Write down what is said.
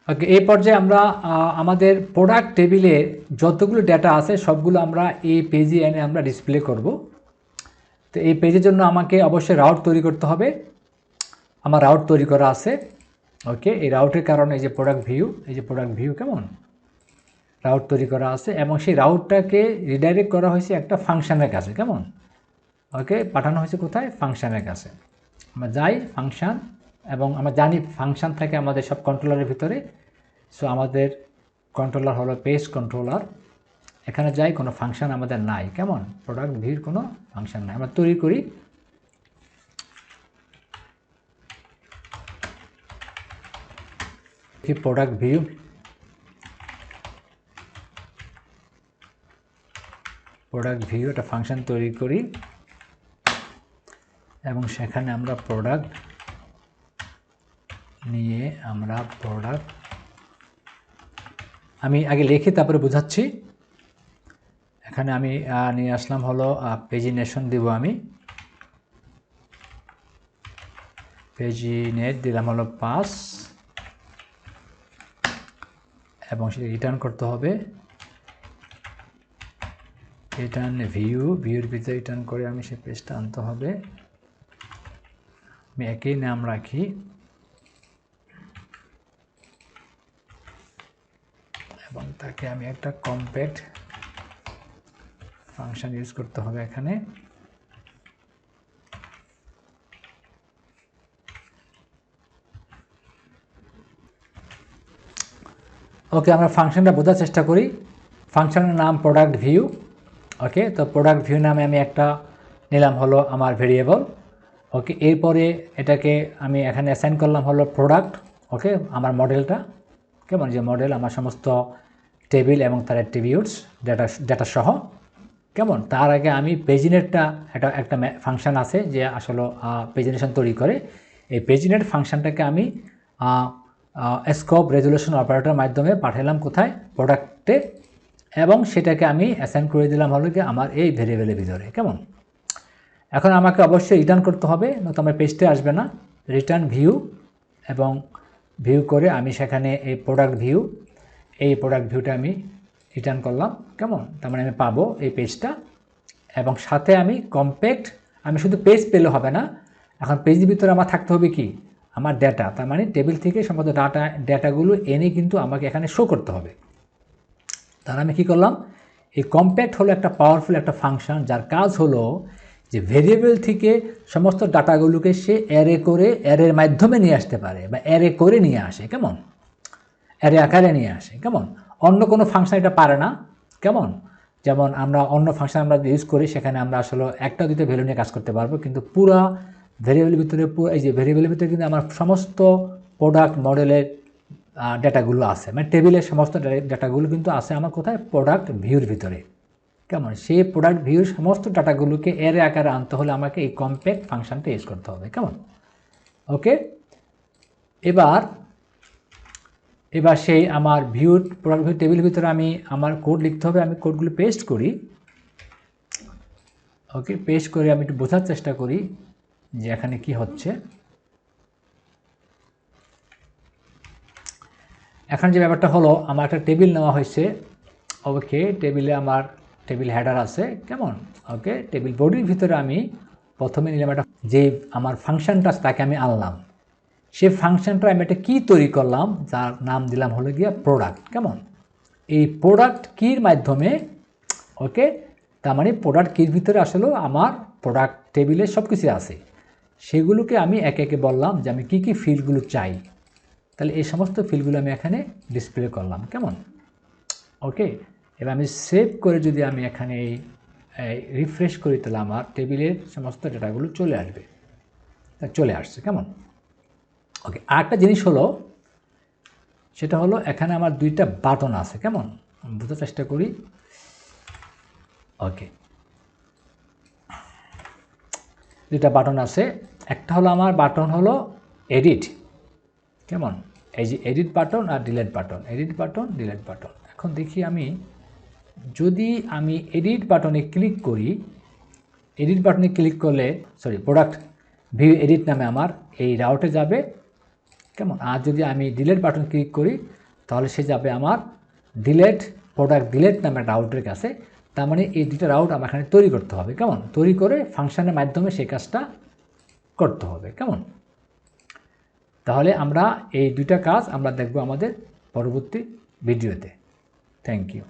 ওকে, এই পর্যায়ে আমরা আমাদের প্রোডাক্ট টেবিলে যতগুলো ডেটা আছে সবগুলো আমরা এই পেজে এনে আমরা ডিসপ্লে করব। তো এই পেজের জন্য আমাকে অবশ্যই রাউট তৈরি করতে হবে। আমার রাউট তৈরি করা আছে। ওকে, এই রাউটের কারণে এই যে প্রোডাক্ট ভিউ, কেমন রাউট তৈরি করা আছে, এবং সেই রাউটটাকে রিডাইরেক্ট করা হয়েছে একটা ফাংশনের কাছে, কেমন ওকে, পাঠানো হয়েছে কোথায়, ফাংশনের কাছে। আমরা যাই ফাংশন, এবং আমরা জানি ফাংশন থাকে আমাদের সব কন্ট্রোলারের ভিতরে। সো আমাদের কন্ট্রোলার হলো পেজ কন্ট্রোলার। এখানে যাই, কোনো ফাংশন আমাদের নাই, কেমন প্রোডাক্ট ভিউর কোনো ফাংশন নাই। আমরা তৈরি করি প্রোডাক্ট ভিউ একটা ফাংশন তৈরি করি, এবং সেখানে আমরা প্রোডাক্ট নিয়ে আমরা প্রোডাক্ট, আমি আগে লিখি তারপরে বোঝাচ্ছি। এখানে আমি নিয়ে আসলাম হলো পেজিনেশন দিব, আমি পেজিনেট দিলাম হলো 5, এবং সেটা রিটার্ন করতে হবে রিটার্ন ভিউর ভিতরে রিটার্ন করে আমি সেই পেজটা আনতে হবে। আমি একই নাম রাখি, এবং তাকে আমি একটা কম্প্যাক্ট ফাংশন ইউজ করতে হবে এখানে। ওকে, আমরা ফাংশনটা বোঝার চেষ্টা করি। ফাংশনের নাম প্রোডাক্ট ভিউ। ওকে, তো প্রোডাক্ট ভিউ নামে আমি একটা নিলাম হলো আমার ভেরিয়েবল। ওকে, এরপরে এটাকে আমি এখানে অ্যাসাইন করলাম হলো প্রোডাক্ট। ওকে, আমার মডেলটা, কেমন যে মডেল আমার সমস্ত টেবিল এবং তার অ্যাট্রিবিউটস ডেটা সহ, কেমন। তার আগে আমি পেজিনেটটা একটা ফাংশন আছে যে আসলে পেজিনেশন তৈরি করে। এই পেজিনেট ফাংশনটাকে আমি স্কোপ রেজুলেশন অপারেটরের মাধ্যমে পাঠালাম কোথায়, প্রোডাক্টে, এবং সেটাকে আমি অ্যাসাইন করে দিলাম হলো কি আমার এই ভেরিয়েবলের ভিতরে, কেমন। এখন আমাকে অবশ্যই রিটার্ন করতে হবে, নয়তো আমার পেজতে আসবে না। রিটার্ন ভিউ, এবং ভিউ করে আমি সেখানে এই প্রোডাক্ট ভিউটা আমি রিটার্ন করলাম, কেমন। তার মানে আমি পাবো এই পেজটা, এবং সাথে আমি কম্প্যাক্ট, আমি শুধু পেজ পেলে হবে না, এখন পেজের ভিতরে আমার থাকতে হবে কি, আমার ডেটা, তার মানে টেবিল থেকে সমস্ত ডেটাগুলো এনে কিন্তু আমাকে এখানে শো করতে হবে। তাহলে আমি কী করলাম, এই কম্প্যাক্ট হলো একটা পাওয়ারফুল একটা ফাংশন, যার কাজ হলো যে ভেরিয়েবল থেকে সমস্ত ডাটাগুলোকে সে অ্যারের মাধ্যমে নিয়ে আসতে পারে, বা অ্যারে করে নিয়ে আসে, কেমন অ্যারে আকারে নিয়ে আসে, কেমন। অন্য কোনো ফাংশন এটা পারে না, কেমন। যেমন আমরা অন্য ফাংশন আমরা ইউজ করি, সেখানে আমরা আসলে একটা দুটো ভ্যালু নিয়ে কাজ করতে পারবো, কিন্তু পুরা ভেরিয়েবলের ভিতরে এই যে ভেরিয়েবলের ভিতরে কিন্তু আমার সমস্ত প্রোডাক্ট মডেলের ডেটাগুলো আছে, মানে টেবিলের সমস্ত ডেটাগুলো কিন্তু আছে আমার কোথায়, প্রোডাক্ট ভিউর ভিতরে, কেমন। সেই প্রোডাক্ট ভিউর সমস্ত ডাটাগুলোকে অ্যারে আকারে আনতে হলে আমাকে এই কম্প্যাক্ট ফাংশনটা ইউজ করতে হবে, কেমন। ওকে, এবার সেই আমার প্রোডাক্ট ভিউ টেবিলের ভিতরে আমি আমার কোড লিখতে হবে। আমি কোডগুলো পেস্ট করি। ওকে, পেস্ট করে আমি একটু বোঝার চেষ্টা করি যে এখানে কি হচ্ছে। এখন যে ব্যাপারটা হলো, আমার একটা টেবিল নেওয়া হয়েছে। ওকে, টেবিলে আমার টেবিল হেডার আছে, কেমন। ওকে, টেবিল বডির ভিতরে আমি প্রথমে নিলাম একটা, যে আমার ফাংশনটা তাকে আমি আনলাম, সেই ফাংশনটা আমি একটা কি তৈরি করলাম, যার নাম দিলাম হলো গিয়া প্রোডাক্ট, কেমন। এই প্রোডাক্ট কির মাধ্যমে, ওকে, তার মানে প্রোডাক্ট কির ভিতরে আসলে আমার প্রোডাক্ট টেবিলে সব কিছু আছে, সেগুলোকে আমি একে একে বললাম যে আমি কী কী ফিল্ডগুলো চাই। তাহলে এই সমস্ত ফিল্ডগুলো আমি এখানে ডিসপ্লে করলাম, কেমন। ওকে, এবার আমি সেভ করে যদি আমি এখানে রিফ্রেশ করি, তাহলে আমার টেবিলের সমস্ত ডেটাগুলো চলে আসছে, কেমন। ওকে, আরেকটা জিনিস হলো, সেটা হলো এখানে আমার দুইটা বাটন আছে, কেমন, বোঝার চেষ্টা করি। ওকে, দুইটা বাটন আছে। একটা হলো আমার বাটন হলো এডিট, কেমন, এই যে এডিট বাটন আর ডিলেট বাটন। এখন দেখি আমি যদি এডিট বাটনে ক্লিক করি, এডিট বাটনে ক্লিক করলে প্রোডাক্ট ভিউ এডিট নামে আমার এই রাউটে যাবে, কেমন। আর যদি আমি ডিলেট বাটন ক্লিক করি তাহলে সে যাবে আমার ডিলেট প্রোডাক্ট ডিলেট নামে একটা রাউটের কাছে। তার মানে এই দুইটা রাউট আমার এখানে তৈরি করতে হবে, কেমন, তৈরি করে ফাংশনের মাধ্যমে সেই কাজটা করতে হবে, কেমন। তাহলে আমরা এই দুইটা কাজ আমরা দেখব আমাদের পরবর্তী ভিডিওতে। Thank you.